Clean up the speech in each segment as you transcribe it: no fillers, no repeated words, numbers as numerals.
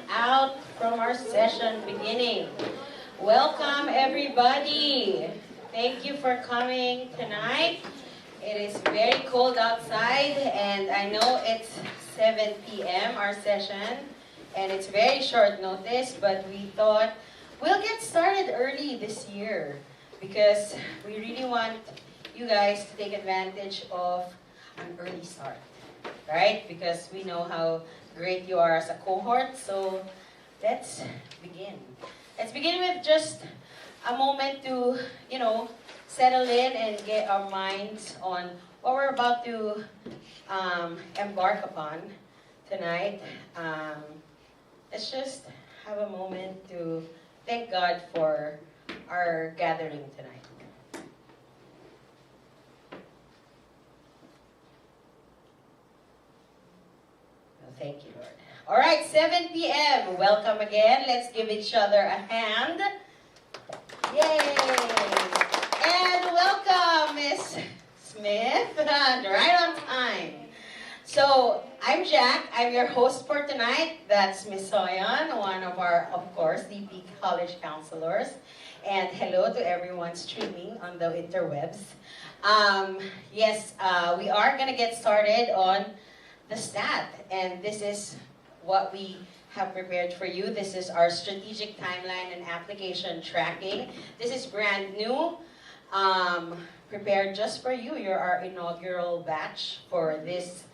out from our session beginning. Welcome everybody. Thank you for coming tonight. It is very cold outside and I know it's 7 p.m. our session and it's very short notice, but we thought we'll get started early this year because we really want you guys to take advantage of an early start, right? Because we know how great you are as a cohort, so let's begin. Let's begin with just a moment to, settle in and get our minds on what we're about to embark upon tonight. Let's just have a moment to thank God for our gathering tonight. Thank you, Lord. All right, 7 p.m. Welcome again. Let's give each other a hand. Yay! And welcome, Miss Smith. Right on time. So, I'm Jack. I'm your host for tonight. That's Miss Soyan, one of our, of course, DP College counselors. And hello to everyone streaming on the interwebs. We are going to get started on the STAT, and this is what we have prepared for you. This is our strategic timeline and application tracking. This is brand new, prepared just for you. You're our inaugural batch for this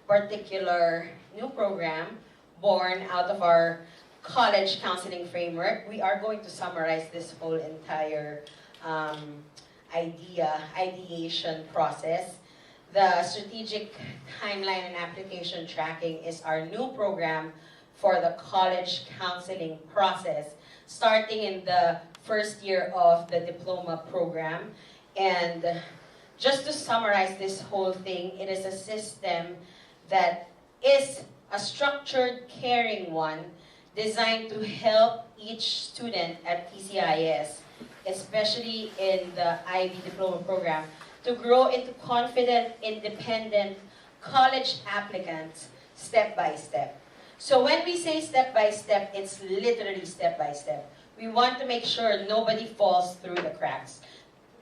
particular new program born out of our college counseling framework. We are going to summarize this whole entire ideation process. The strategic timeline and application tracking is our new program for the college counseling process, starting in the first year of the diploma program. And just to summarize this whole thing, it is a system that is a structured, caring one designed to help each student at PCIS, especially in the IB diploma program, to grow into confident, independent college applicants step by step. So when we say step by step, it's literally step by step. We want to make sure nobody falls through the cracks.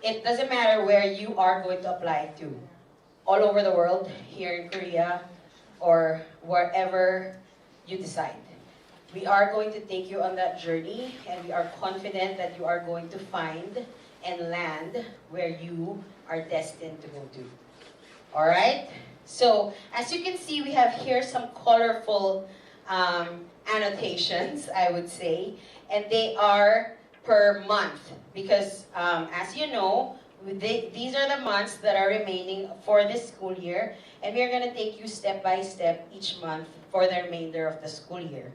It doesn't matter where you are going to apply to. All over the world, here in Korea, or wherever you decide. We are going to take you on that journey, and we are confident that you are going to find and land where you are destined to go to. All right? So, as you can see, we have here some colorful annotations, I would say, and they are per month because, as you know, these are the months that are remaining for this school year, and we are going to take you step by step each month for the remainder of the school year.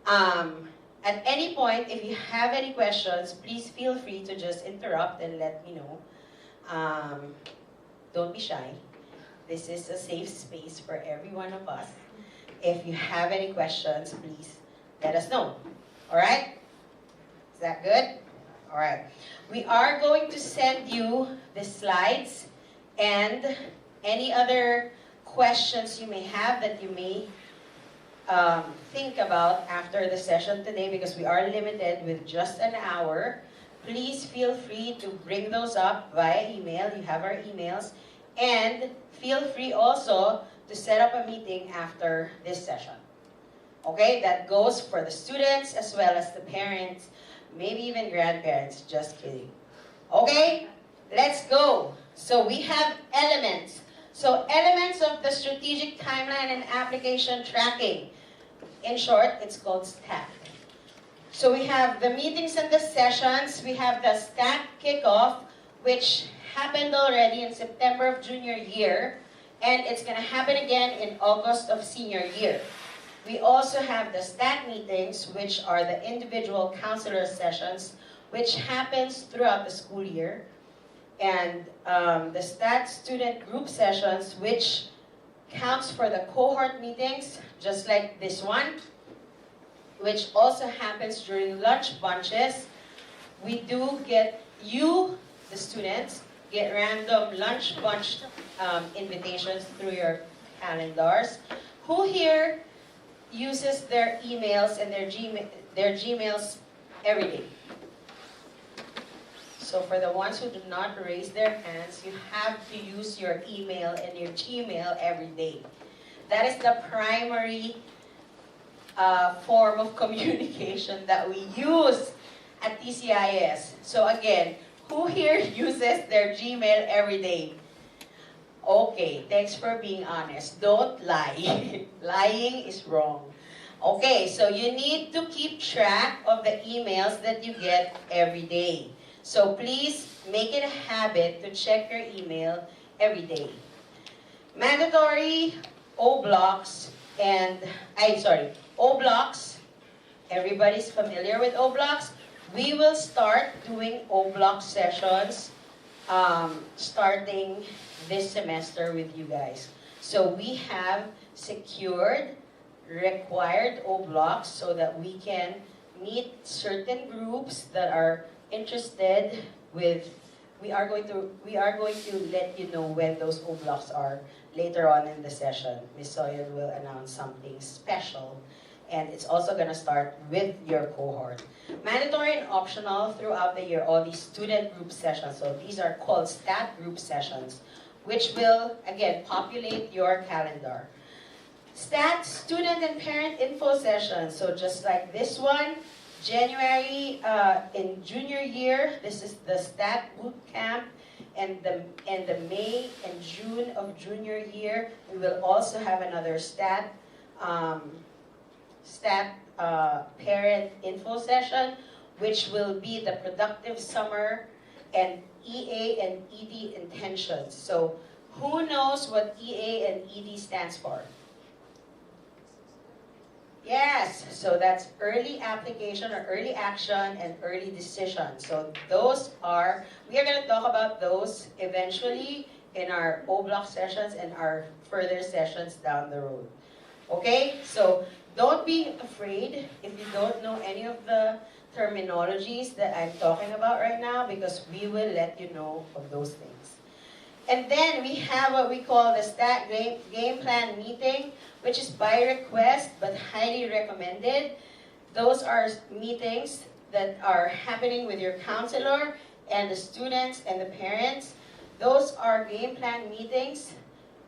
At any point, if you have any questions, please feel free to just interrupt and let me know. Don't be shy. This is a safe space for every one of us. If you have any questions, please let us know. All right? Is that good? All right. We are going to send you the slides and any other questions you may have that you may think about after the session today, because we are limited with just an hour. Please feel free to bring those up via email. You have our emails. And feel free also to set up a meeting after this session. Okay, that goes for the students as well as the parents, maybe even grandparents, just kidding. Okay, let's go. So we have elements. So elements of the strategic timeline and application tracking. In short, it's called STAT. So we have the meetings and the sessions. We have the STAT kickoff, which happened already in September of junior year, and it's going to happen again in August of senior year. We also have the STAT meetings, which are the individual counselor sessions, which happens throughout the school year, and the STAT student group sessions, which counts for the cohort meetings, just like this one, which also happens during lunch bunches. We do get you, the students, get random lunch bunch invitations through your calendars. Who here uses their emails and their Gmails every day? So for the ones who do not raise their hands, you have to use your email and your Gmail every day. That is the primary form of communication that we use at TCIS. So again, who here uses their Gmail every day? Okay, thanks for being honest. Don't lie. Lying is wrong. Okay, so you need to keep track of the emails that you get every day. So please make it a habit to check your email every day. Mandatory O blocks and, O blocks. Everybody's familiar with O blocks. We will start doing O block sessions starting this semester with you guys. So we have secured required O blocks so that we can meet certain groups that are interested with. We are going to let you know when those O blocks are later on in the session. Ms. Soyan will announce something special, and it's also going to start with your cohort. Mandatory and optional throughout the year, all these student group sessions. So these are called stat group sessions, which will, again, populate your calendar. Stat student and parent info sessions. So just like this one, January in junior year, this is the stat bootcamp, and the May and June of junior year, we will also have another stat parent info session, which will be the productive summer and EA and ED intentions. So who knows what EA and ED stands for? Yes, so that's early application or early action and early decision. So those are, we are going to talk about those eventually in our O block sessions and our further sessions down the road. Okay, so don't be afraid if you don't know any of the terminologies that I'm talking about right now, because we will let you know of those things. And then we have what we call the stat game plan meeting, which is by request but highly recommended. Those are meetings that are happening with your counselor and the students and the parents. Those are game plan meetings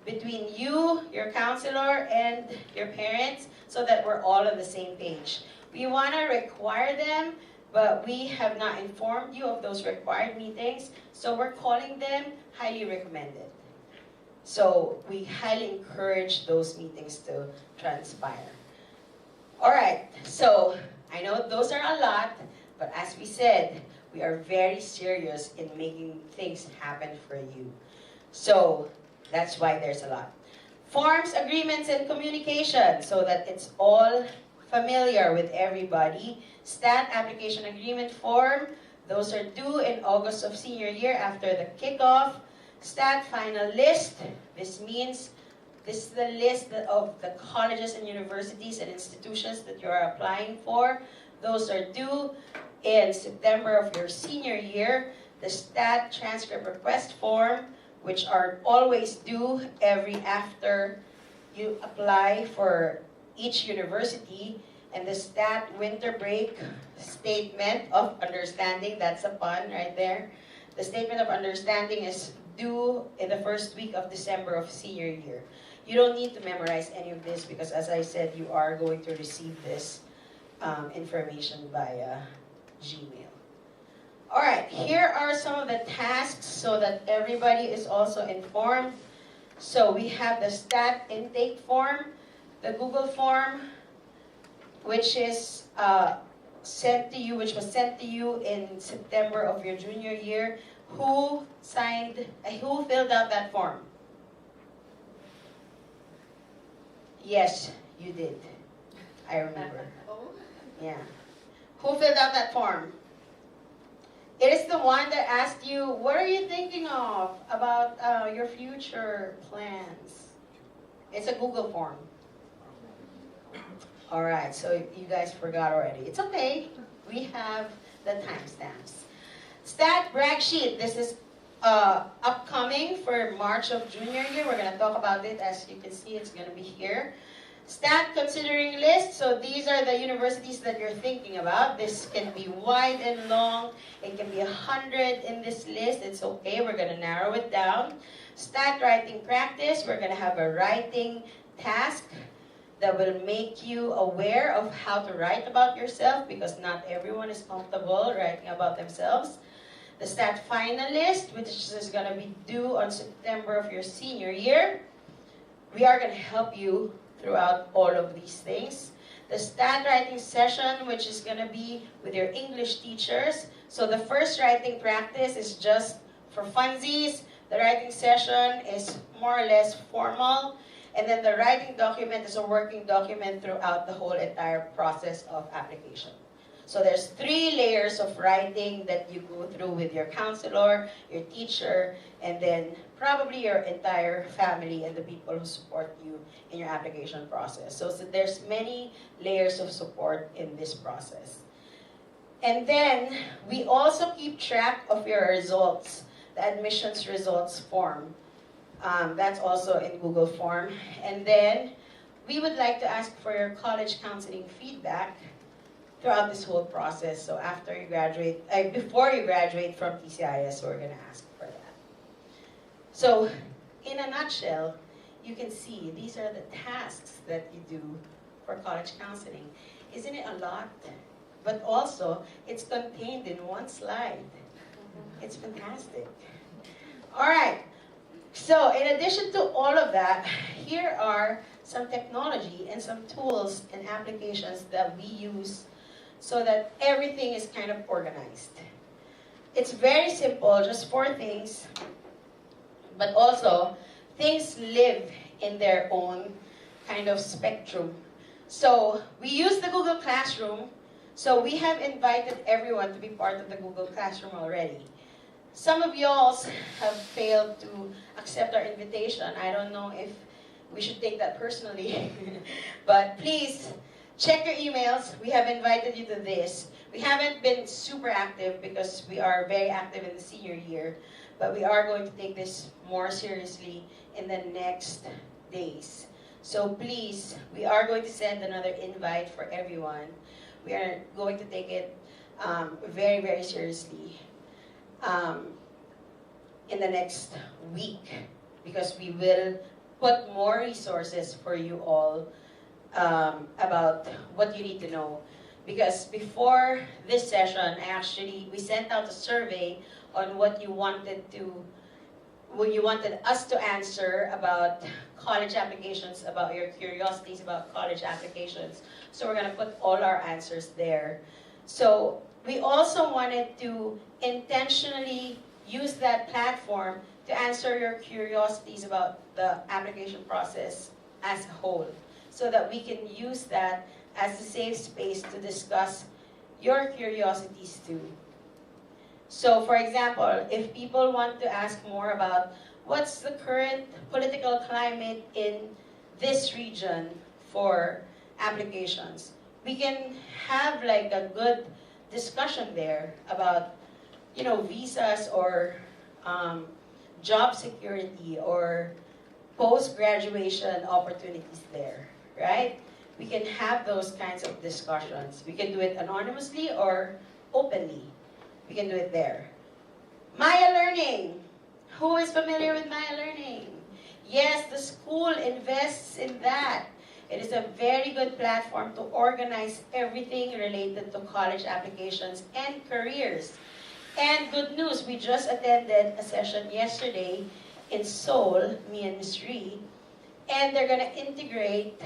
between you, your counselor, and your parents, so that we're all on the same page. We want to require them, but we have not informed you of those required meetings, so we're calling them highly recommended. So we highly encourage those meetings to transpire. All right, so I know those are a lot, but as we said, we are very serious in making things happen for you. So that's why there's a lot. Forms, agreements, and communication, so that it's all familiar with everybody. Stat application agreement form, those are due in August of senior year after the kickoff. Stat final list, this means this is the list of the colleges and universities and institutions that you are applying for. Those are due in September of your senior year. The stat transcript request form, which are always due every after you apply for each university. And the stat winter break statement of understanding, that's a pun right there. The statement of understanding is due in the first week of December of senior year. You don't need to memorize any of this because, as I said, you are going to receive this information via Gmail. All right, here are some of the tasks so that everybody is also informed. So we have the stat intake form, the Google form, which is sent to you, which was sent to you in September of your junior year. Who filled out that form? Yes, you did. I remember. Yeah. Who filled out that form? It is the one that asked you, what are you thinking of about your future plans? It's a Google form. All right, so you guys forgot already. It's okay. We have the timestamps. Stat brag sheet. This is upcoming for March of junior year. We're going to talk about it. As you can see, it's going to be here. Stat considering list, so these are the universities that you're thinking about. This can be wide and long. It can be 100 in this list. It's okay, we're gonna narrow it down. Stat writing practice, we're gonna have a writing task that will make you aware of how to write about yourself, because not everyone is comfortable writing about themselves. The stat finalist, which is gonna be due on September of your senior year. We are gonna help you throughout all of these things. The stat writing session, which is going to be with your English teachers. So the first writing practice is just for funsies. The writing session is more or less formal. And then the writing document is a working document throughout the whole entire process of application. So there's 3 layers of writing that you go through with your counselor, your teacher, and then probably your entire family and the people who support you in your application process. So there's many layers of support in this process. And then we also keep track of your results, the admissions results form. That's also in Google Form. And then we would like to ask for your college counseling feedback throughout this whole process. So after you graduate, before you graduate from TCIS, we're going to ask for that. So in a nutshell, you can see these are the tasks that you do for college counseling. Isn't it a lot? But also, it's contained in one slide. It's fantastic. All right. So in addition to all of that, here are some technology and some tools and applications that we use so that everything is kind of organized. It's very simple, just 4 things, but also things live in their own kind of spectrum. So we use the Google Classroom. So we have invited everyone to be part of the Google Classroom already. Some of y'all have failed to accept our invitation. I don't know if we should take that personally, but please check your emails. We have invited you to this. We haven't been super active because we are very active in the senior year, but we are going to take this more seriously in the next days. So please, we are going to send another invite for everyone. We are going to take it very, very seriously in the next week, because we will put more resources for you all about what you need to know. Because before this session, we sent out a survey on what you wanted us to answer about college applications, about your curiosities about college applications. So we're going to put all our answers there. So we also wanted to intentionally use that platform to answer your curiosities about the application process as a whole, so that we can use that as a safe space to discuss your curiosities too. So for example, if people want to ask more about what's the current political climate in this region for applications, we can have like a good discussion there about, you know, visas or job security or post-graduation opportunities there, right? We can have those kinds of discussions. We can do it anonymously or openly. We can do it there. Maya Learning. Who is familiar with Maya Learning? Yes, the school invests in that. It is a very good platform to organize everything related to college applications and careers. And good news, we just attended a session yesterday in Seoul, me and Ms. Ree, and they're going to integrate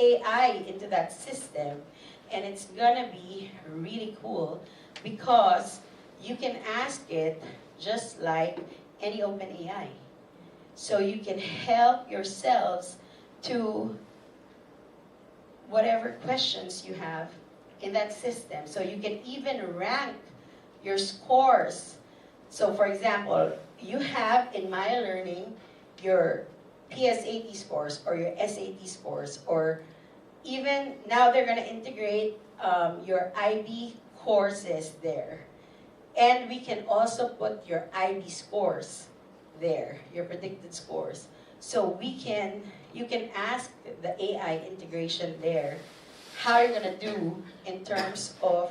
AI into that system, and it's going to be really cool because you can ask it just like any open AI. So you can help yourselves to whatever questions you have in that system. So you can even rank your scores. So for example, you have in Maya Learning your PSAT scores or your SAT scores, or even now they're going to integrate your IB courses there. And we can also put your IB scores there, your predicted scores. So you can ask the AI integration there how you're gonna do in terms of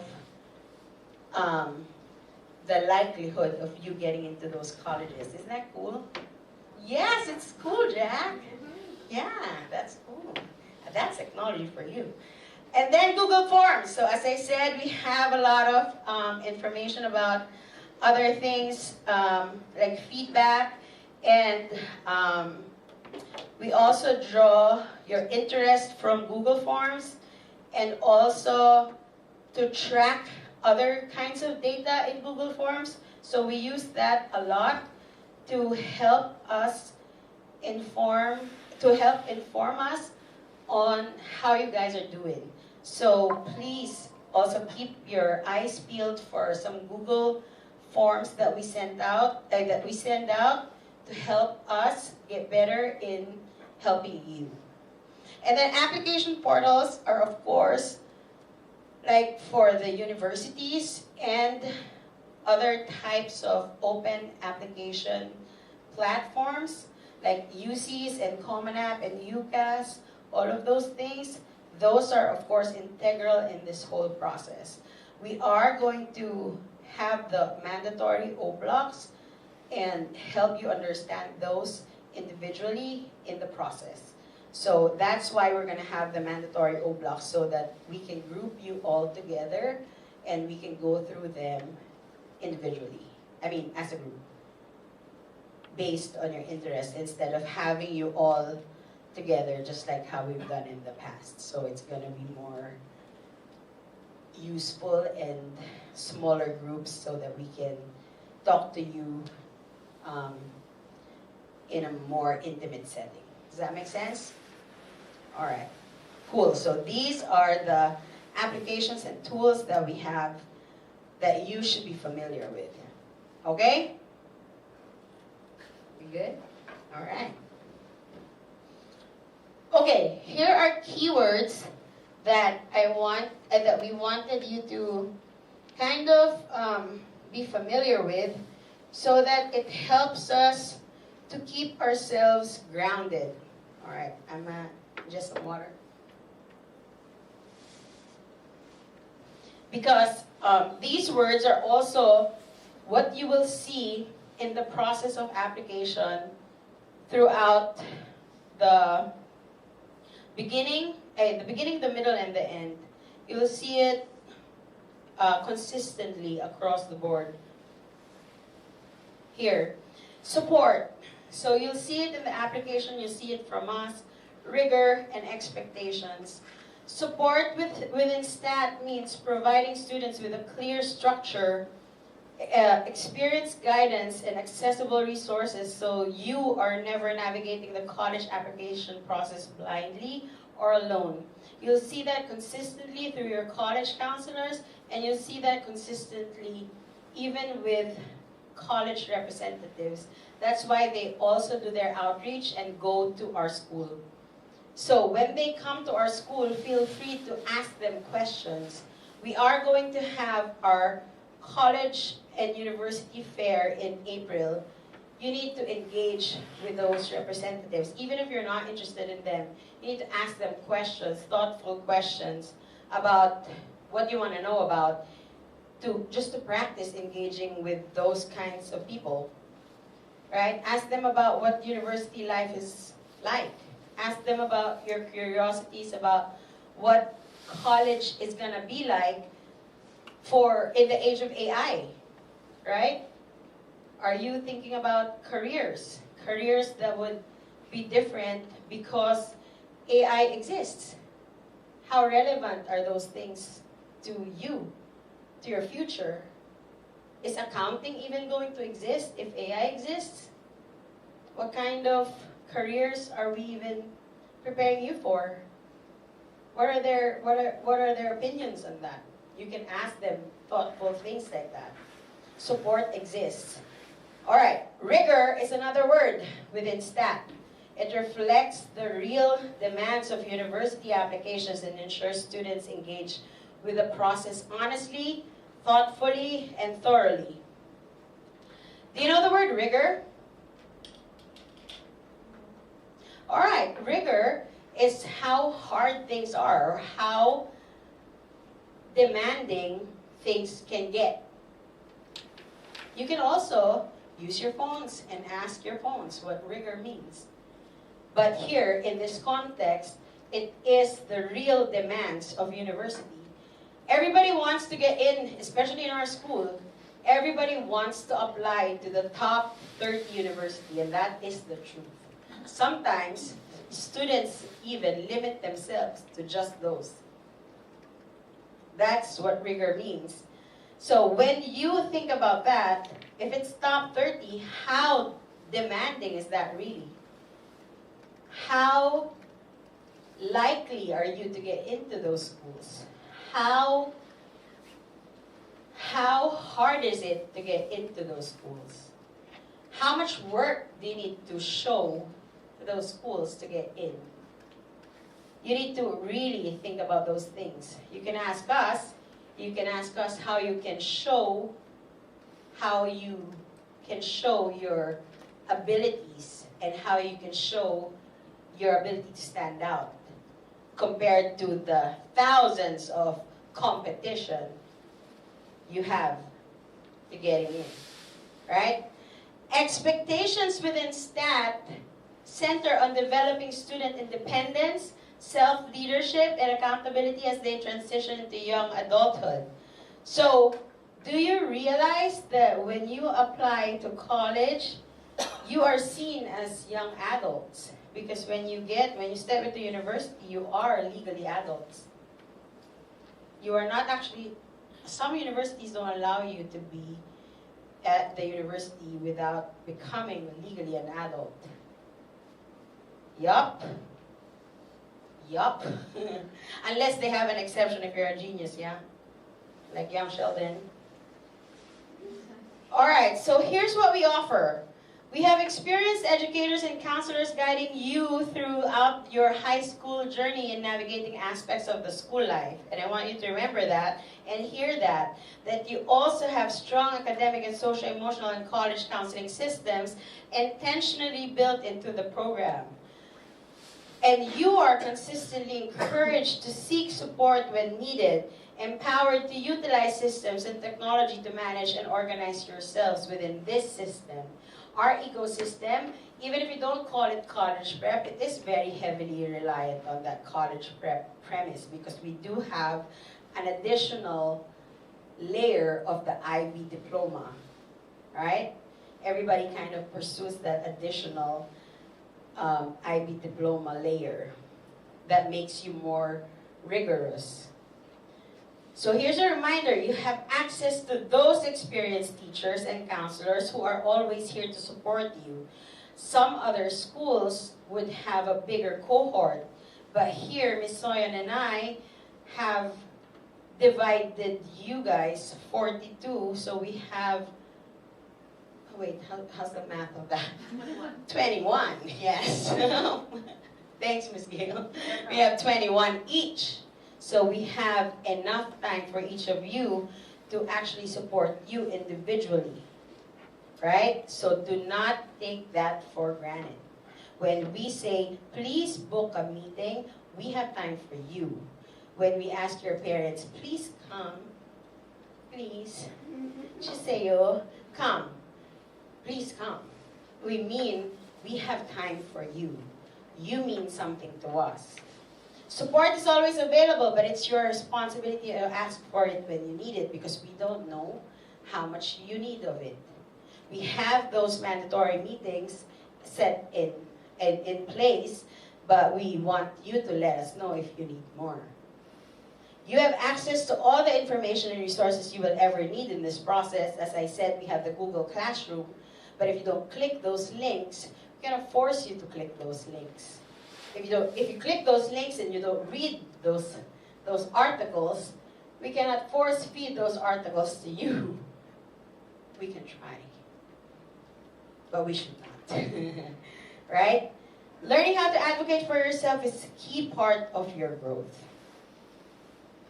the likelihood of you getting into those colleges. Isn't that cool? Yes, it's cool, Jack. Yeah, that's cool. That's technology for you. And then Google Forms. So as I said, we have a lot of information about other things like feedback, and we also draw your interest from Google Forms, and also to track other kinds of data in Google Forms. So we use that a lot to help inform us on how you guys are doing. So please also keep your eyes peeled for some Google Forms that we send out to help us get better in helping you. And then application portals are, of course, like for the universities and other types of open application platforms like UCs and Common App and UCAS, all of those things, those are of course integral in this whole process. We are going to have the mandatory O blocks and help you understand those individually in the process. So that's why we're going to have the mandatory O blocks, so that we can group you all together and we can go through them individually. I mean, as a group, based on your interest, instead of having you all together just like how we've done in the past. So it's going to be more useful and smaller groups so that we can talk to you in a more intimate setting. Does that make sense? All right, cool. So these are the applications and tools that we have that you should be familiar with. Okay? We good? All right. Okay, here are keywords that that we wanted you to kind of be familiar with, so that it helps us to keep ourselves grounded. All right, I'm just some water. Because these words are also what you will see in the process of application throughout the beginning, the middle, and the end. You will see it consistently across the board. Here, support. So you'll see it in the application, you see it from us. Rigor and expectations. Support within STAT means providing students with a clear structure, experienced guidance, and accessible resources, so you are never navigating the college application process blindly or alone. You'll see that consistently through your college counselors, and you'll see that consistently even with college representatives. That's why they also do their outreach and go to our school. So when they come to our school, feel free to ask them questions. We are going to have our college and university fair in April. You need to engage with those representatives. Even if you're not interested in them, you need to ask them questions, thoughtful questions about what you want to know about, just to practice engaging with those kinds of people. Right? Ask them about what university life is like. Ask them about your curiosities about what college is going to be like in the age of AI, right? Are you thinking about careers that would be different because AI exists? How relevant are those things to you, to your future? Is accounting even going to exist if AI exists? What kind of careers are we even preparing you for? What are their opinions on that? You can ask them thoughtful things like that. Support exists. All right, rigor is another word within STAT. It reflects the real demands of university applications and ensures students engage with the process honestly, thoughtfully, and thoroughly. Do you know the word rigor? All right, rigor is how hard things are, or how demanding things can get. You can also use your phones and ask your phones what rigor means. But here, in this context, it is the real demands of university. Everybody wants to get in, especially in our school. Everybody wants to apply to the top 30 university, and that is the truth. Sometimes, students even limit themselves to just those. That's what rigor means. So when you think about that, if it's top 30, how demanding is that really? How likely are you to get into those schools? How hard is it to get into those schools? How much work do you need to show to those schools to get in? You need to really think about those things. You can ask us how you can show your abilities and how you can show your ability to stand out compared to the thousands of competition you have to getting in, right? Expectations within STAT center on developing student independence, self-leadership, and accountability as they transition into young adulthood. So, do you realize that when you apply to college, you are seen as young adults? Because when you step into university, you are legally adults. You are not actually, some universities don't allow you to be at the university without becoming legally an adult. Yup. Unless they have an exception if you're a genius, yeah? Like young Sheldon. Alright, so here's what we offer. We have experienced educators and counselors guiding you throughout your high school journey in navigating aspects of the school life. And I want you to remember that and hear that you also have strong academic and social-emotional and college counseling systems intentionally built into the program. And you are consistently encouraged to seek support when needed, empowered to utilize systems and technology to manage and organize yourselves within this system. Our ecosystem, even if you don't call it college prep, it is very heavily reliant on that college prep premise because we do have an additional layer of the IB diploma, right? Everybody kind of pursues that additional IB diploma layer that makes you more rigorous. So here's a reminder, you have access to those experienced teachers and counselors who are always here to support you. Some other schools would have a bigger cohort, but here Ms. Soyan and I have divided you guys 42, so we have, wait, how's the math of that? 21, yes. Thanks, Ms. Gail. We have 21 each. So we have enough time for each of you to actually support you individually, right? So do not take that for granted. When we say, please book a meeting, we have time for you. When we ask your parents, please come, please, Chiseyo, come, please come. We mean we have time for you. You mean something to us. Support is always available, but it's your responsibility to ask for it when you need it because we don't know how much you need of it. We have those mandatory meetings set in place, but we want you to let us know if you need more. You have access to all the information and resources you will ever need in this process. As I said, we have the Google Classroom, but if you don't click those links, we're going to force you to click those links. If you click those links and you don't read those articles, we cannot force feed those articles to you. We can try, but we should not. Right? Learning how to advocate for yourself is a key part of your growth.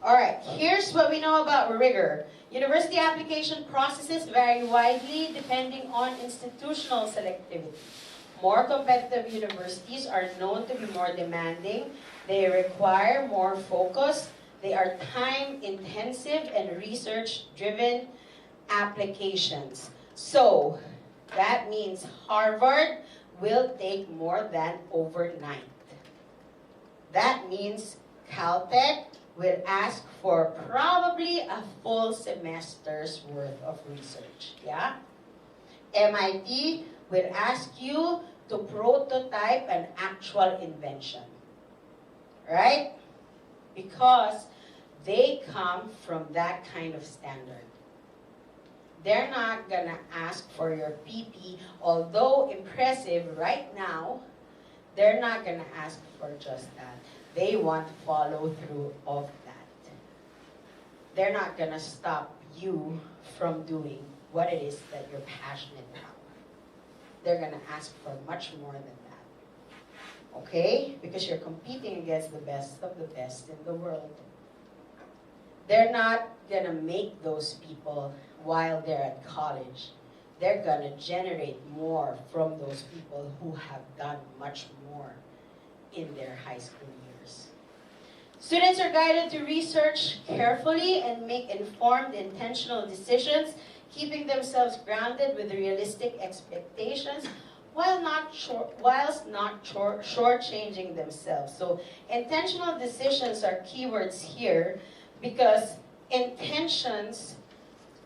All right, here's what we know about rigor. University application processes vary widely depending on institutional selectivity. More competitive universities are known to be more demanding. They require more focus. They are time-intensive and research-driven applications. So, that means Harvard will take more than overnight. That means Caltech will ask for probably a full semester's worth of research. Yeah? MIT will ask you to prototype an actual invention. Right? Because they come from that kind of standard. They're not gonna ask for your PP, although impressive right now, they're not gonna ask for just that. They want follow through of that. They're not gonna stop you from doing what it is that you're passionate about. They're gonna ask for much more than that. Okay? Because you're competing against the best of the best in the world. They're not gonna make those people while they're at college. They're gonna generate more from those people who have done much more in their high school years. Students are guided to research carefully and make informed, intentional decisions, keeping themselves grounded with realistic expectations whilst not shortchanging themselves. So intentional decisions are keywords here because intentions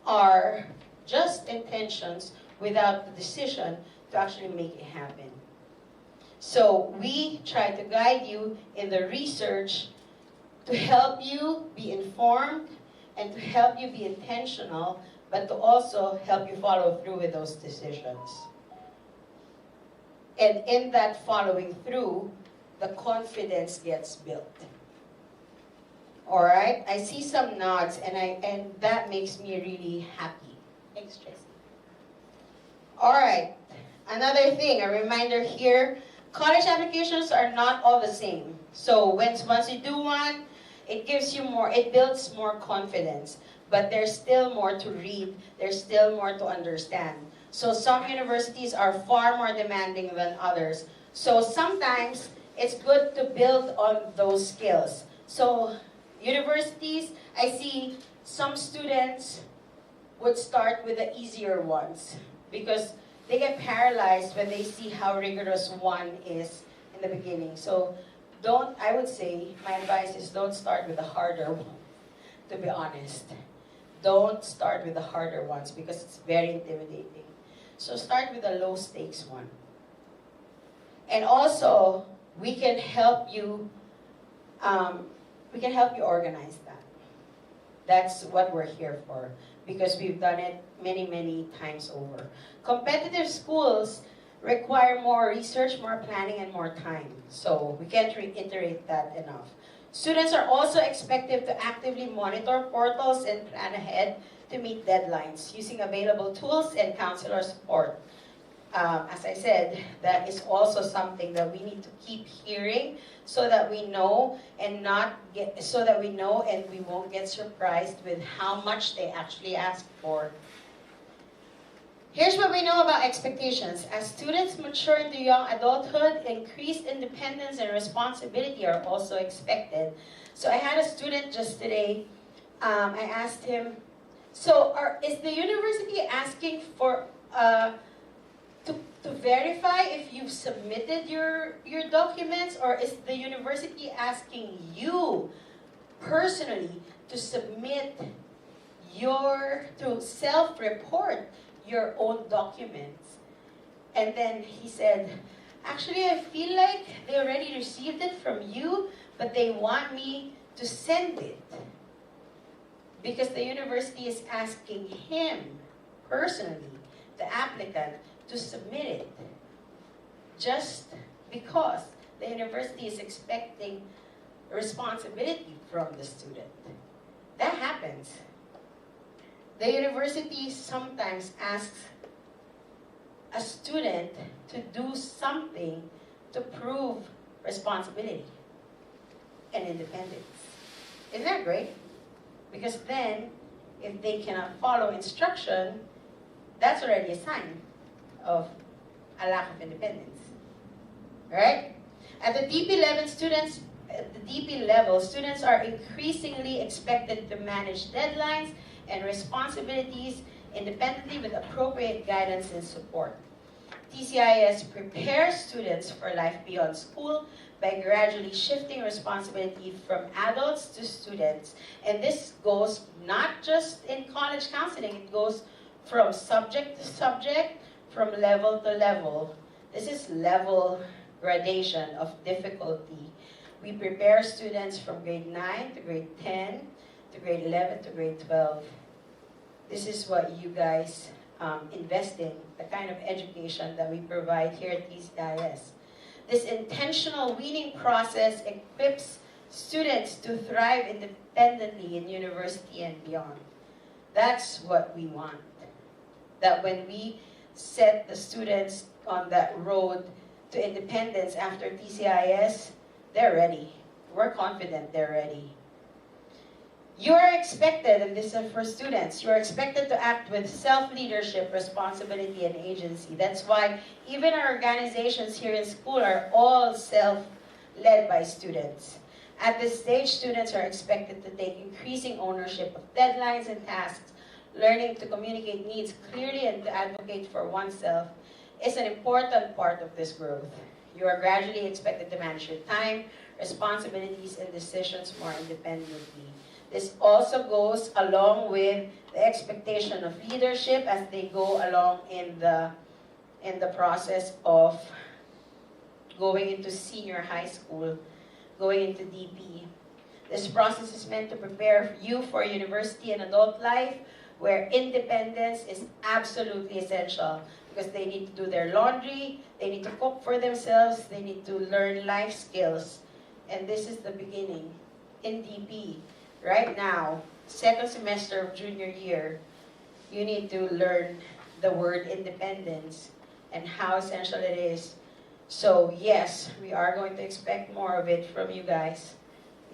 are just intentions without the decision to actually make it happen. So we try to guide you in the research to help you be informed and to help you be intentional, but to also help you follow through with those decisions. And in that following through, the confidence gets built. All right, I see some nods, and that makes me really happy. Thanks, Tracy. All right, another thing, a reminder here, college applications are not all the same. So once you do one, it gives you more, it builds more confidence. But there's still more to read, there's still more to understand. So some universities are far more demanding than others. So sometimes it's good to build on those skills. So universities, I see some students would start with the easier ones because they get paralyzed when they see how rigorous one is in the beginning. So I would say, my advice is don't start with the harder one, to be honest. Don't start with the harder ones because it's very intimidating. So start with a low stakes one. And also, we can help you organize that. That's what we're here for because we've done it many, many times over. Competitive schools require more research, more planning, and more time. So we can't reiterate that enough. Students are also expected to actively monitor portals and plan ahead to meet deadlines using available tools and counselor support. As I said, that is also something that we need to keep hearing so that we know and we won't get surprised with how much they actually ask for. Here's what we know about expectations. As students mature into young adulthood, increased independence and responsibility are also expected. So I had a student just today, I asked him, is the university asking for, to verify if you've submitted your documents, or is the university asking you personally to to self-report your own documents? And then he said, actually I feel like they already received it from you, but they want me to send it. Because the university is asking him personally, the applicant, to submit it. Just because the university is expecting responsibility from the student. That happens. The university sometimes asks a student to do something to prove responsibility and independence. Isn't that great? Because then, if they cannot follow instruction, that's already a sign of a lack of independence. right? At the DP level, students are increasingly expected to manage deadlines and responsibilities independently with appropriate guidance and support. TCIS prepares students for life beyond school by gradually shifting responsibility from adults to students. And this goes not just in college counseling, it goes from subject to subject, from level to level. This is level gradation of difficulty. We prepare students from grade 9 to grade 10 to grade 11 to grade 12. This is what you guys invest in, the kind of education that we provide here at TCIS. This intentional weaning process equips students to thrive independently in university and beyond. That's what we want. That when we set the students on that road to independence after TCIS, they're ready. We're confident they're ready. You are expected, and this is for students, you are expected to act with self-leadership, responsibility, and agency. That's why even our organizations here in school are all self-led by students. At this stage, students are expected to take increasing ownership of deadlines and tasks. Learning to communicate needs clearly and to advocate for oneself is an important part of this growth. You are gradually expected to manage your time, responsibilities, and decisions more independently. This also goes along with the expectation of leadership as they go along in the process of going into senior high school, going into DP. This process is meant to prepare you for university and adult life, where independence is absolutely essential because they need to do their laundry, they need to cook for themselves, they need to learn life skills. And this is the beginning in DP. Right now, second semester of junior year, you need to learn the word independence and how essential it is. So yes, we are going to expect more of it from you guys.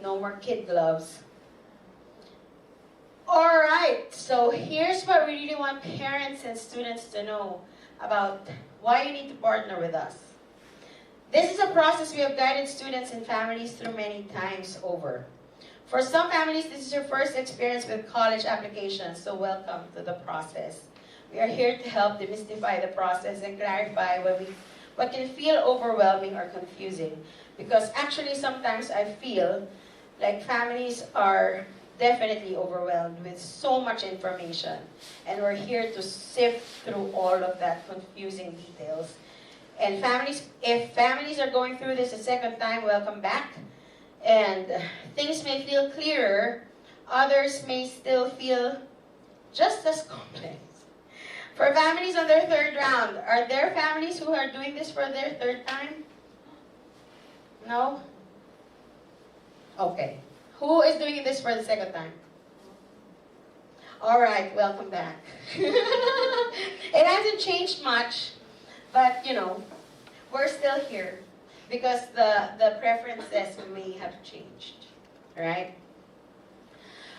No more kid gloves. Alright, so here's what we really want parents and students to know about why you need to partner with us. This is a process we have guided students and families through many times over. For some families, this is your first experience with college applications, so welcome to the process. We are here to help demystify the process and clarify what can feel overwhelming or confusing. Because actually sometimes I feel like families are definitely overwhelmed with so much information. And we're here to sift through all of that confusing details. And if families are going through this a second time, welcome back. And things may feel clearer, others may still feel just as complex. For families on their third round, are there families who are doing this for their third time? No? Okay. Who is doing this for the second time? All right, welcome back. It hasn't changed much, but we're still here because the preferences may have changed, right?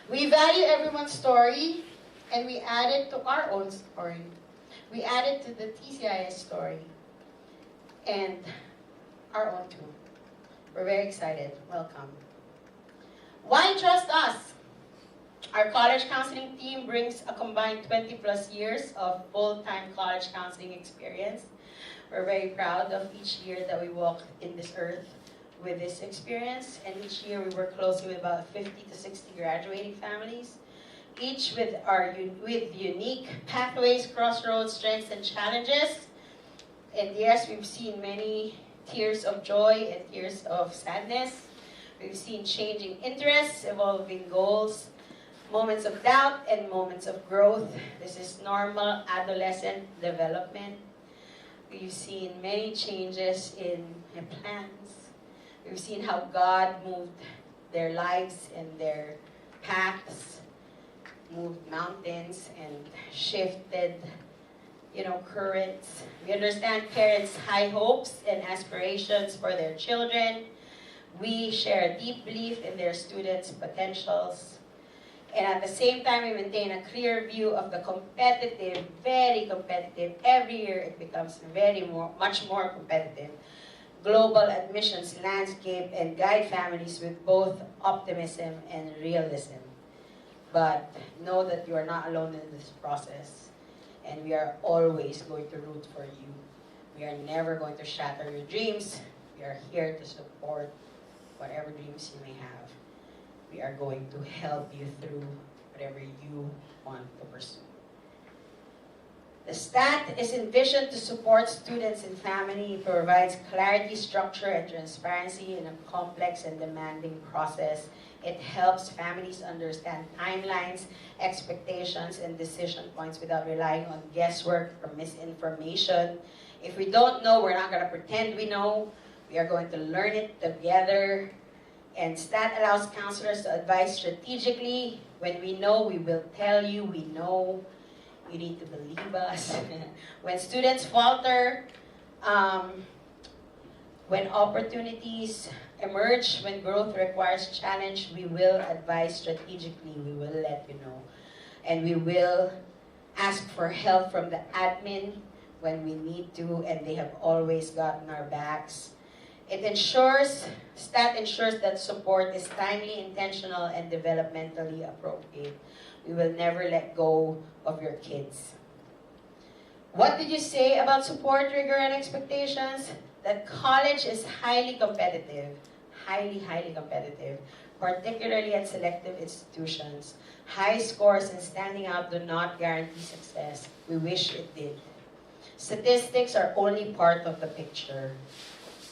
We value everyone's story, and we add it to our own story. We add it to the TCIS story, and our own too. We're very excited. Welcome. Why trust us? Our college counseling team brings a combined 20 plus years of full-time college counseling experience. We're very proud of each year that we walk in this earth with this experience, and each year we work closely with about 50 to 60 graduating families, each with unique pathways, crossroads, strengths, and challenges. And yes, we've seen many tears of joy and tears of sadness. We've seen changing interests, evolving goals, moments of doubt, and moments of growth. This is normal adolescent development. We've seen many changes in plans. We've seen how God moved their lives and their paths, moved mountains and shifted, currents. We understand parents' high hopes and aspirations for their children. We share a deep belief in their students' potentials. And at the same time, we maintain a clear view of the very competitive. Every year it becomes much more competitive. global admissions landscape and guide families with both optimism and realism. But know that you are not alone in this process, and we are always going to root for you. We are never going to shatter your dreams. We are here to support whatever dreams you may have. We are going to help you through whatever you want to pursue. The STAT is envisioned to support students and family. It provides clarity, structure, and transparency in a complex and demanding process. It helps families understand timelines, expectations, and decision points without relying on guesswork or misinformation. If we don't know, we're not going to pretend we know. We are going to learn it together. And STAT allows counselors to advise strategically. When we know, we will tell you we know. You need to believe us. When students falter, when opportunities emerge, when growth requires challenge, we will advise strategically. We will let you know. And we will ask for help from the admin when we need to, and they have always gotten our backs. STAT ensures that support is timely, intentional, and developmentally appropriate. We will never let go of your kids. What did you say about support, rigor, and expectations? That college is highly competitive, highly competitive, particularly at selective institutions. High scores and standing out do not guarantee success. We wish it did. Statistics are only part of the picture.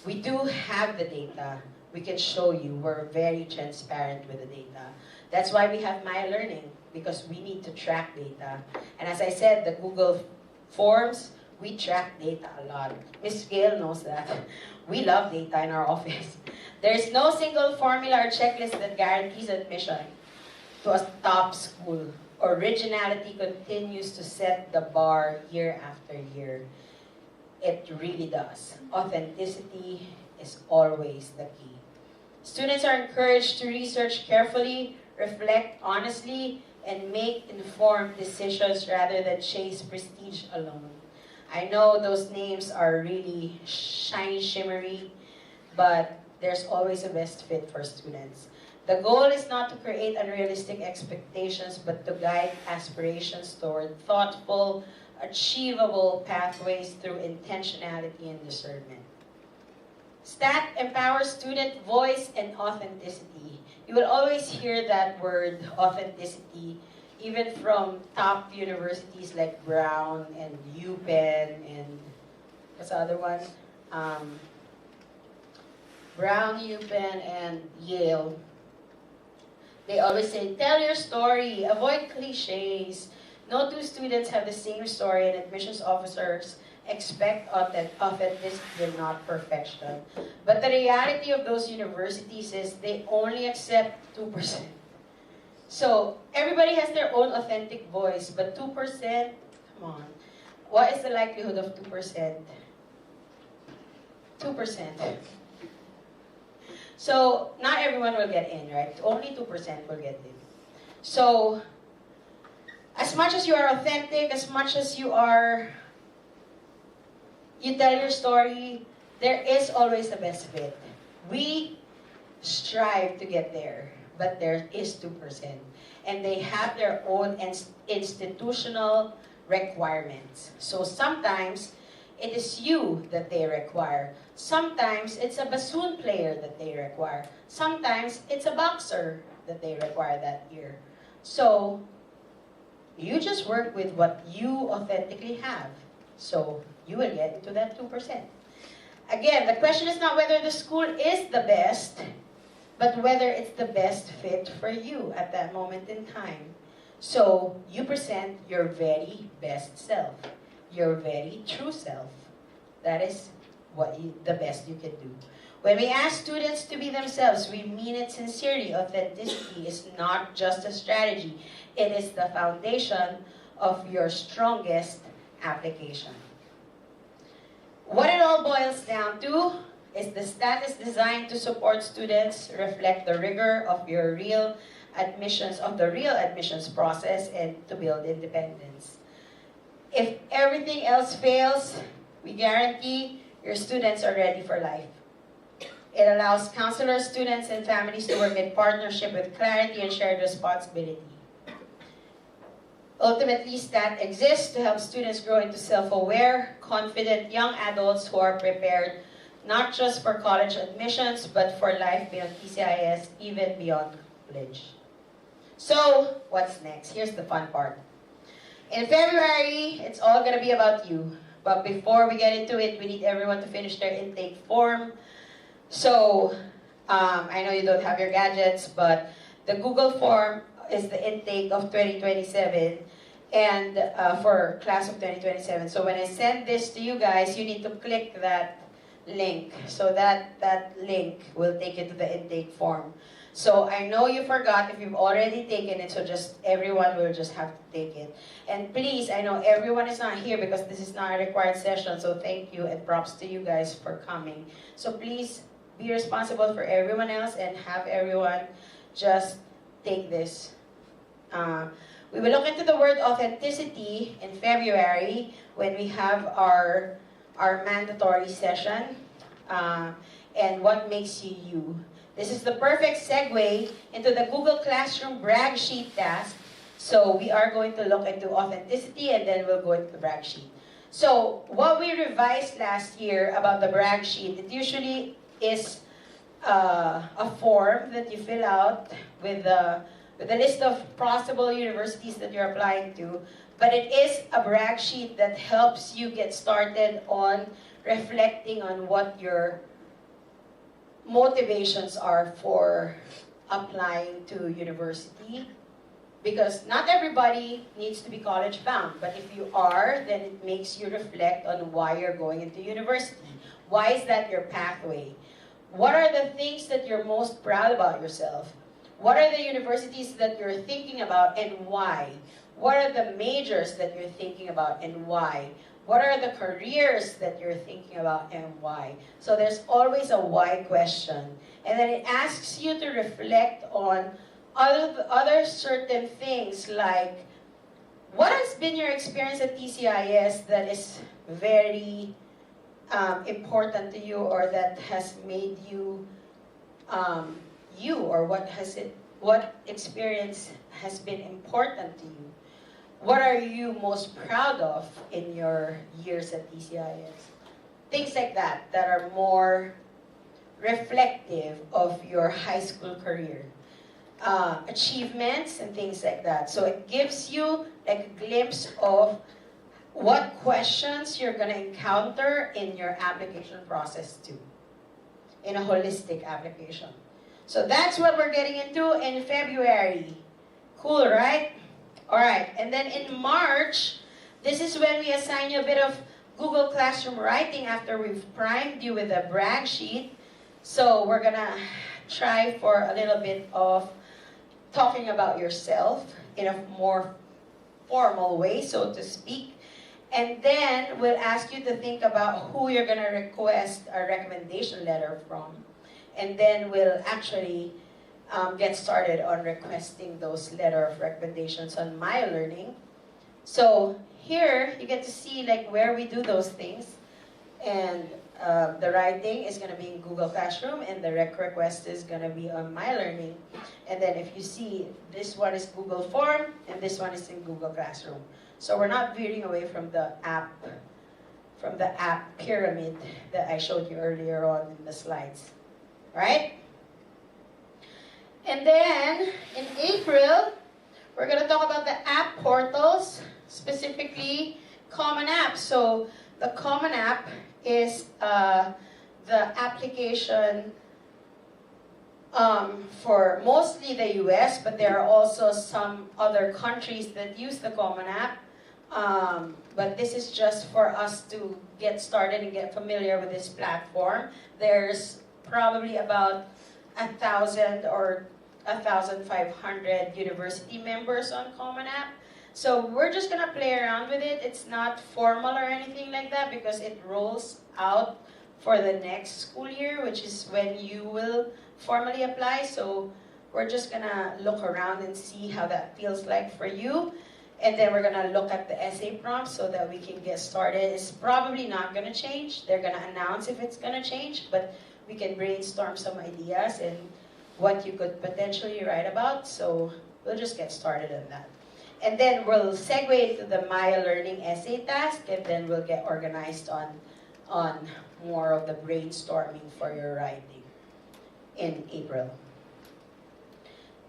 We do have the data. We can show you. We're very transparent with the data. That's why we have My Learning, because we need to track data. And as I said, the Google Forms, we track data a lot. Ms. Gail knows that. We love data in our office. There's no single formula or checklist that guarantees admission to a top school. Originality continues to set the bar year after year. It really does. Authenticity is always the key. Students are encouraged to research carefully, reflect honestly, and make informed decisions rather than chase prestige alone. I know those names are really shiny, shimmery, but there's always a best fit for students. The goal is not to create unrealistic expectations, but to guide aspirations toward thoughtful, achievable pathways through intentionality and discernment. STAT empowers student voice and authenticity. You will always hear that word, authenticity, even from top universities like Brown and UPenn and what's the other one? Brown, UPenn, and Yale. They always say, tell your story, avoid cliches. No two students have the same story, and admissions officers expect authenticity and not perfection. But the reality of those universities is they only accept 2%. So everybody has their own authentic voice, but 2%, come on. What is the likelihood of 2%? 2%. So not everyone will get in, right? Only 2% will get in. So as much as you are authentic, as much as you tell your story, there is always a best fit. We strive to get there, but there is 2%. And they have their own institutional requirements. So sometimes it is you that they require. Sometimes it's a bassoon player that they require. Sometimes it's a boxer that they require that year. So you just work with what you authentically have. So you will get into that 2%. Again, the question is not whether the school is the best, but whether it's the best fit for you at that moment in time. So you present your very best self, your very true self. That is the best you can do. When we ask students to be themselves, we mean it sincerely. Authenticity is not just a strategy. It is the foundation of your strongest application. What it all boils down to is the STAT is designed to support students, reflect the rigor of the real admissions process, and to build independence. If everything else fails, we guarantee your students are ready for life. It allows counselors, students, and families to work in partnership with clarity and shared responsibility. Ultimately, STAT exists to help students grow into self-aware, confident young adults who are prepared not just for college admissions, but for life beyond TCIS, even beyond college. So, what's next? Here's the fun part. In February, it's all going to be about you. But before we get into it, we need everyone to finish their intake form. So, I know you don't have your gadgets, but the Google form is the intake of 2027 and for class of 2027. So when I send this to you guys, you need to click that link. So that link will take you to the intake form. So I know you forgot if you've already taken it, so just everyone will just have to take it. And please, I know everyone is not here because this is not a required session, so thank you and props to you guys for coming. So please be responsible for everyone else and have everyone just take this. We will look into the word authenticity in February when we have our mandatory session and what makes you you. This is the perfect segue into the Google Classroom brag sheet task. So we are going to look into authenticity and then we'll go into the brag sheet. So what we revised last year about the brag sheet, it usually is a form that you fill out with a list of possible universities that you're applying to, but it is a brag sheet that helps you get started on reflecting on what your motivations are for applying to university. Because not everybody needs to be college bound, but if you are, then it makes you reflect on why you're going into university. Why is that your pathway? What are the things that you're most proud about yourself? What are the universities that you're thinking about and why? What are the majors that you're thinking about and why? What are the careers that you're thinking about and why? So there's always a why question. And then it asks you to reflect on other certain things like, what has been your experience at TCIS that is very important to you or that has made you you, or what experience has been important to you? What are you most proud of in your years at TCIS? Things like that are more reflective of your high school career. Achievements and things like that. So it gives you like a glimpse of what questions you're going to encounter in your application process too, in a holistic application. So that's what we're getting into in February. Cool, right? All right, and then in March, this is when we assign you a bit of Google Classroom writing after we've primed you with a brag sheet. So we're gonna try for a little bit of talking about yourself in a more formal way, so to speak. And then we'll ask you to think about who you're gonna request a recommendation letter from. And then we'll actually get started on requesting those letter of recommendations on My Learning. So here you get to see like where we do those things, and the writing is going to be in Google Classroom and the request is going to be on My Learning. And then if you see, this one is Google Form and this one is in Google Classroom. So we're not veering away from the app pyramid that I showed you earlier on in the slides, right? And then, in April, we're going to talk about the app portals, specifically Common App. So, the Common App is the application for mostly the US, but there are also some other countries that use the Common App. But this is just for us to get started and get familiar with this platform. There's probably about 1,000 or 1,500 university members on Common App. So we're just gonna play around with it. It's not formal or anything like that because it rolls out for the next school year, which is when you will formally apply. So we're just gonna look around and see how that feels like for you. And then we're gonna look at the essay prompts so that we can get started. It's probably not gonna change. They're gonna announce if it's gonna change, but we can brainstorm some ideas and what you could potentially write about. So we'll just get started on that. And then we'll segue to the Maya Learning essay task, and then we'll get organized on more of the brainstorming for your writing in April.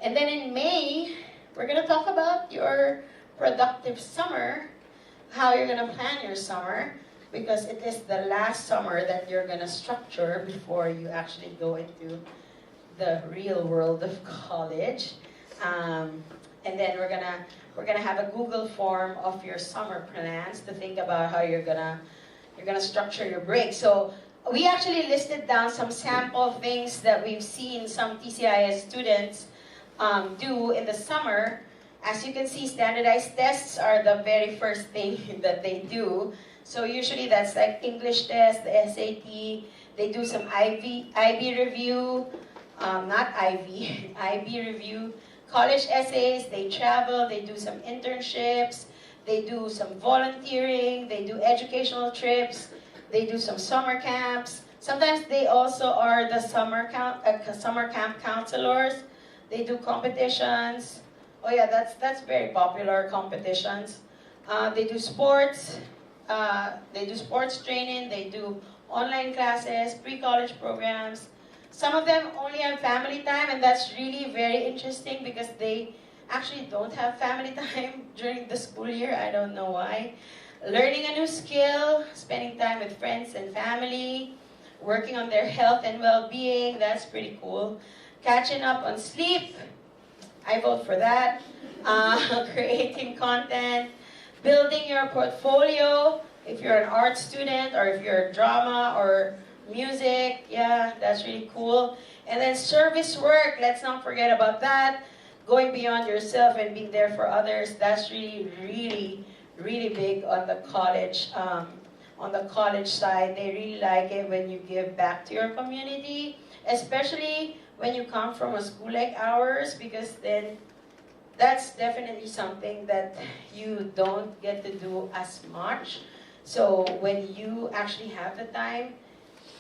And then in May, we're going to talk about your productive summer, how you're going to plan your summer, because it is the last summer that you're going to structure before you actually go into the real world of college. And then we're gonna have a Google form of your summer plans to think about how you're gonna structure your break. So we actually listed down some sample things that we've seen some TCIS students do in the summer. As you can see, standardized tests are the very first thing that they do. So usually that's like English test, the SAT. They do some IB review, not IV, IB review. College essays, they travel, they do some internships, they do some volunteering, they do educational trips, they do some summer camps. Sometimes they also are the summer camp counselors. They do competitions. Oh yeah, that's very popular, competitions. They do sports. They do sports training. They do online classes, pre-college programs. Some of them only have family time, and that's really very interesting because they actually don't have family time during the school year. I don't know why. Learning a new skill, spending time with friends and family, working on their health and well-being, that's pretty cool. Catching up on sleep, I vote for that. Creating content, building your portfolio, if you're an art student or if you're drama or music, yeah, that's really cool. And then service work, let's not forget about that. Going beyond yourself and being there for others, that's really, really, really big on the college side. They really like it when you give back to your community, especially when you come from a school like ours, because then that's definitely something that you don't get to do as much. So when you actually have the time,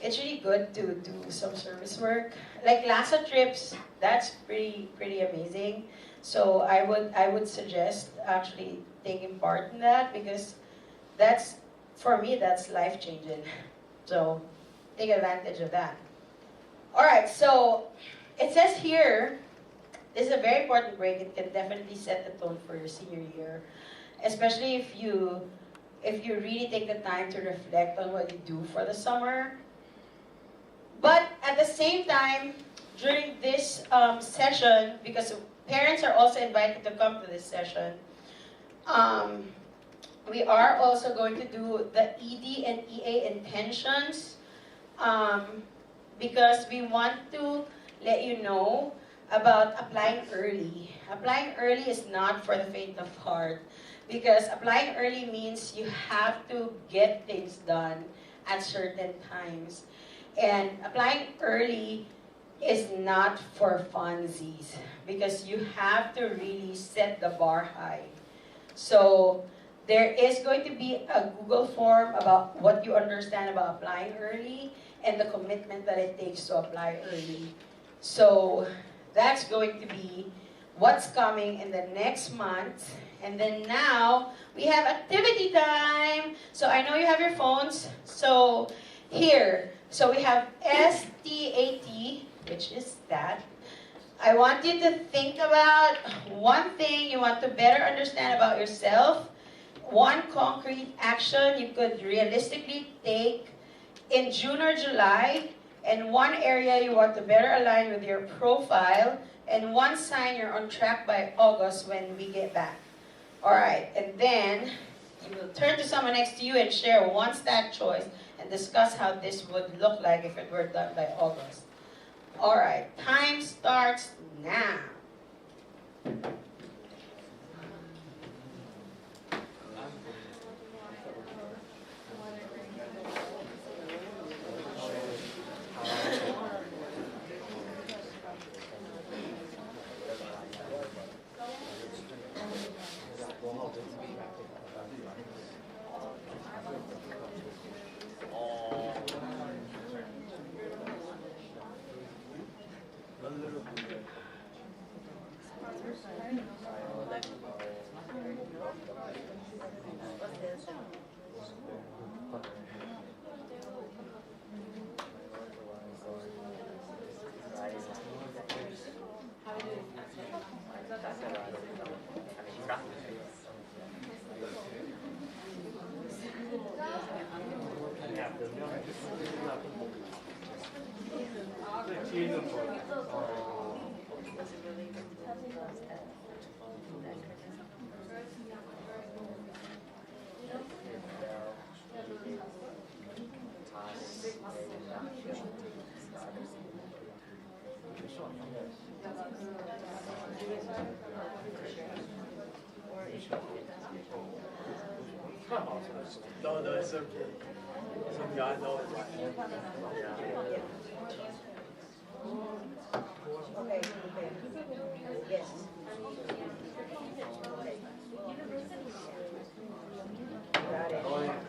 it's really good to do some service work. Like LASA trips, that's pretty amazing. So I would suggest actually taking part in that, because that's, for me, that's life-changing. So take advantage of that. All right, so it says here, this is a very important break. It can definitely set the tone for your senior year, especially if you really take the time to reflect on what you do for the summer. But at the same time, during this session, because parents are also invited to come to this session, we are also going to do the ED and EA intentions, because we want to let you know about applying early. Applying early is not for the faint of heart, because applying early means you have to get things done at certain times. And applying early is not for funsies, because you have to really set the bar high. So there is going to be a Google form about what you understand about applying early and the commitment that it takes to apply early. So that's going to be what's coming in the next month. And then now we have activity time. So I know you have your phones. So here, so we have STAT, which is that. I want you to think about one thing you want to better understand about yourself, one concrete action you could realistically take in June or July, and one area you want to better align with your profile, and one sign you're on track by August when we get back. All right, and then you will turn to someone next to you and share one stat choice and discuss how this would look like if it were done by August. All right, time starts now. No, no, it's okay. It's okay, I know it's right. Yeah. Okay, okay. Yes. Got it.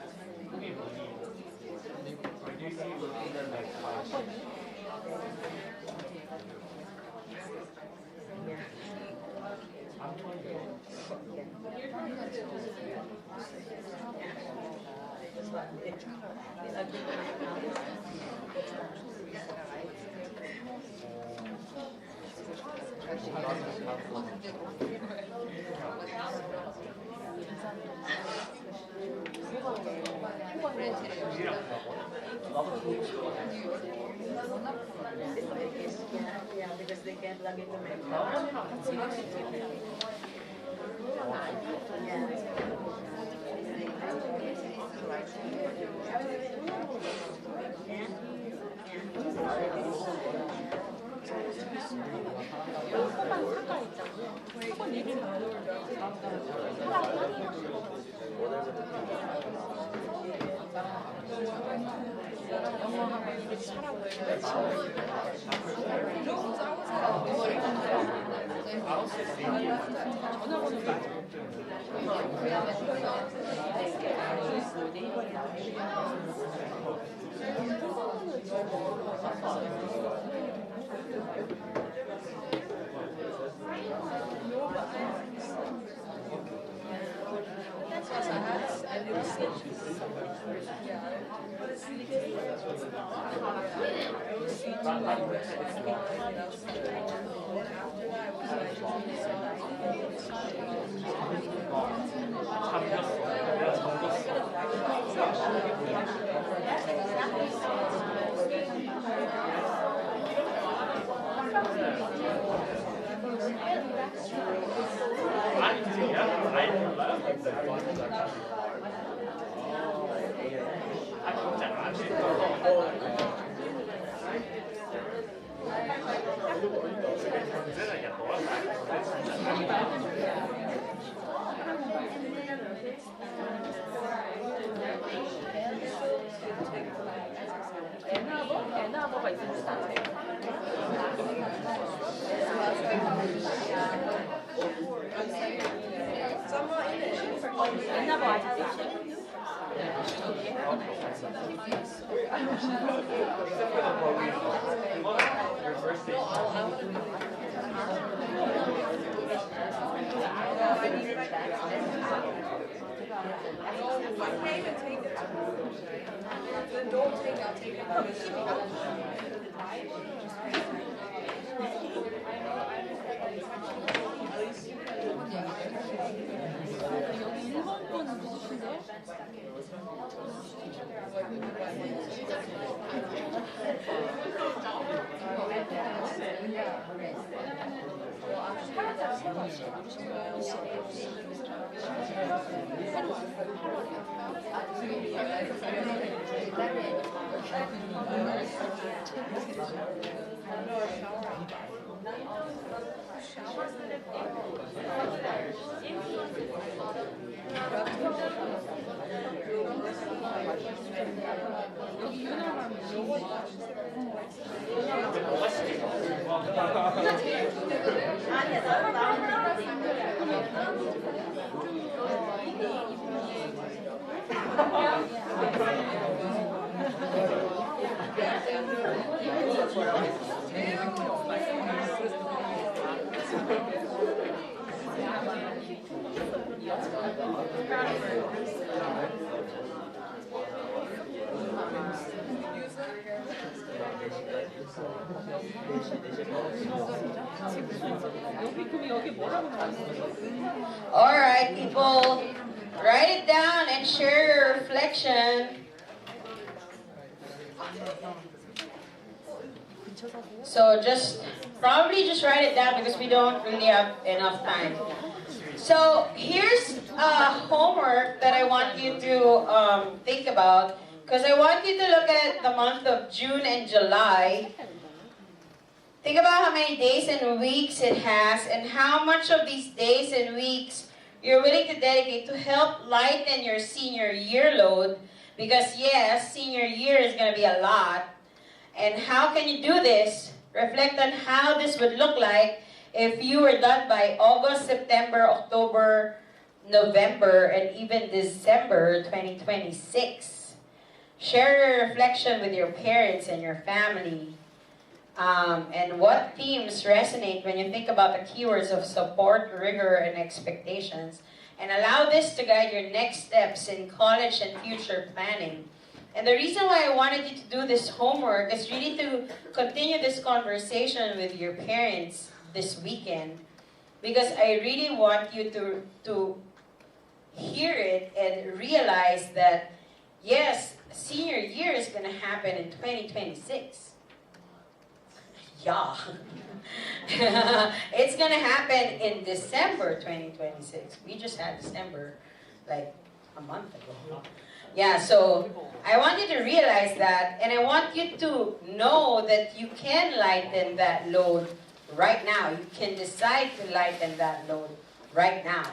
Yeah, because they can't plug into my phone. 애나버가 있으면 안 돼요. 애나버 아직 있어요? 여기 일본 분 누구신데? 여기 유나만 All right, people, write it down and share your reflection. So probably just write it down because we don't really have enough time. So here's homework that I want you to think about, because I want you to look at the month of June and July. Think about how many days and weeks it has and how much of these days and weeks you're willing to dedicate to help lighten your senior year load. Because yes, senior year is going to be a lot. And how can you do this? Reflect on how this would look like if you were done by August, September, October, November, and even December 2026. Share your reflection with your parents and your family. And what themes resonate when you think about the keywords of support, rigor, and expectations. And allow this to guide your next steps in college and future planning. And the reason why I wanted you to do this homework is really to continue this conversation with your parents this weekend. Because I really want you to hear it and realize that, yes, senior year is going to happen in 2026. Yeah. It's going to happen in December 2026. We just had December like a month ago. Yeah, so I want you to realize that, and I want you to know that you can lighten that load right now. You can decide to lighten that load right now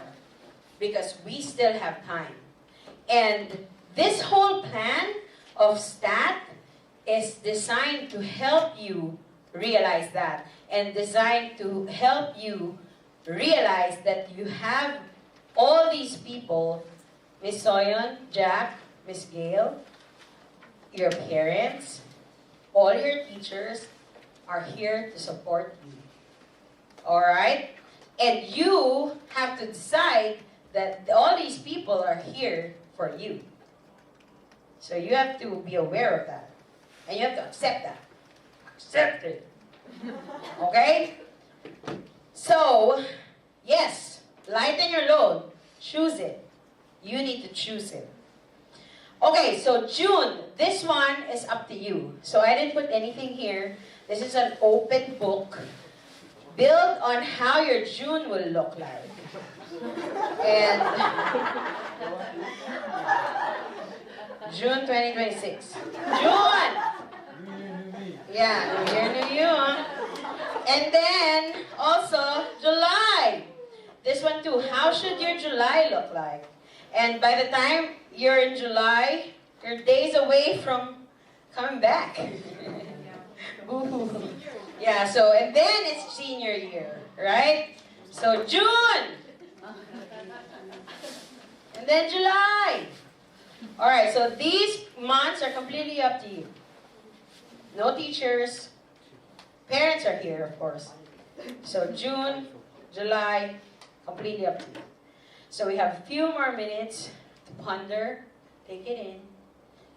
because we still have time. And this whole plan of STAT is designed to help you realize that, and designed to help you realize that you have all these people, Miss Soyon, Jack, Miss Gail, your parents, all your teachers are here to support you. Alright? And you have to decide that all these people are here for you. So you have to be aware of that. And you have to accept that. Accept it. Okay? So, yes, lighten your load. Choose it. You need to choose it. Okay, so June, this one is up to you. So I didn't put anything here. This is an open book. Build on how your June will look like. And June 2026. June! Yeah, New Year, New You. And then, also, July. This one too. How should your July look like? And by the time you're in July, you're days away from coming back. Ooh. Yeah, so, and then it's senior year, right? So, June! And then July. Alright, so these months are completely up to you. No teachers. Parents are here, of course. So June, July, completely up to you. So we have a few more minutes to ponder, take it in,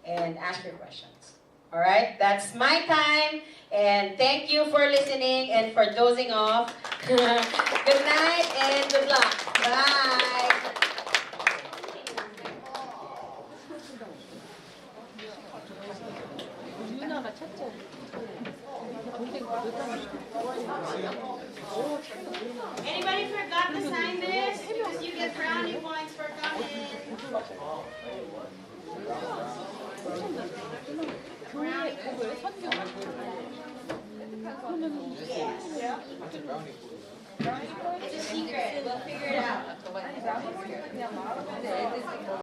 and ask your questions. Alright, that's my time. And thank you for listening and for dozing off. Good night and good luck. Bye. 유나가 첫째. Anybody forgot to sign this? Because you get brownie points for coming. 교회 그거에 선교. 그러면 It's a secret. We'll figure it out.